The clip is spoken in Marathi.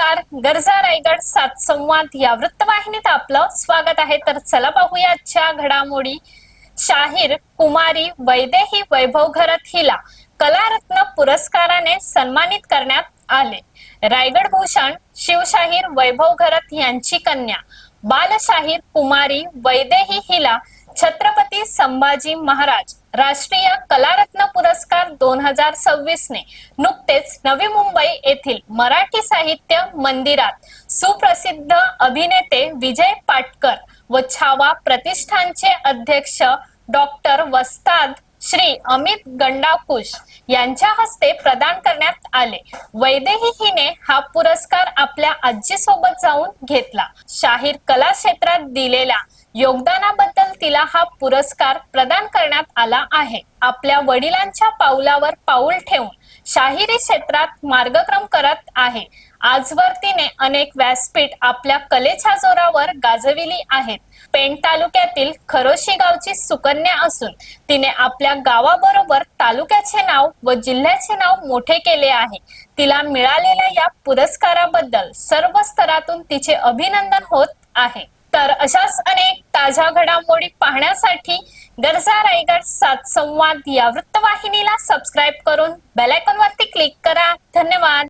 नमस्कार. गरजा रायगड सात संवाद या वृत्तवाहिनीत आपलं स्वागत आहे. तर चला पाहूया आजच्या घडामोडी. शाहीर कुमारी वैदेही वैभव घरत हिला कलारत्न पुरस्काराने सन्मानित करण्यात आले. रायगड भूषण शिवशाहीर वैभव घरत यांची कन्या बालशाहीर कुमारी वैदेही हिला छत्रपती संभाजी महाराज राष्ट्रीय कलारत्न पुरस्कार 2026 ने नुकतेच नवी मुंबई येथील मराठी साहित्य मंदिरात सुप्रसिद्ध अभिनेते विजय पाटकर व छावा प्रतिष्ठानचे अध्यक्ष डॉक्टर वस्ताद श्री अमित गंडाकुश यांच्या हस्ते प्रदान करण्यात आले. वैदेही हिने हा पुरस्कार आपल्या आजीसोबत जाऊन घेतला. शाहीर कला क्षेत्रात दिलेल्या योगदानाबद्दल तिला हा पुरस्कार प्रदान करण्यात आला आहे. आपल्या वडिलांच्या पावलावर पाऊल ठेवून शाहिरी क्षेत्रात मार्गक्रम करत आहे. आजवर तिने अनेक व्यासपीठ आपल्या कलेच्या जोरावर गाजविली आहेत. पेण तालुक्यातील खरोशी गावची सुकन्या असून तिने आपल्या गावाबरोबर तालुक्याचे नाव व जिल्ह्याचे नाव मोठे केले आहे. तिला मिळालेल्या या पुरस्काराबद्दल सर्व स्तरातून तिचे अभिनंदन होत आहे. तर अशाच अनेक ताज्या घडामोडी पाहण्यासाठी गरजा रायगड सात संवाद या वृत्तवाहिनीला सबस्क्राईब करून बेल आयकॉन वरती क्लिक करा. धन्यवाद.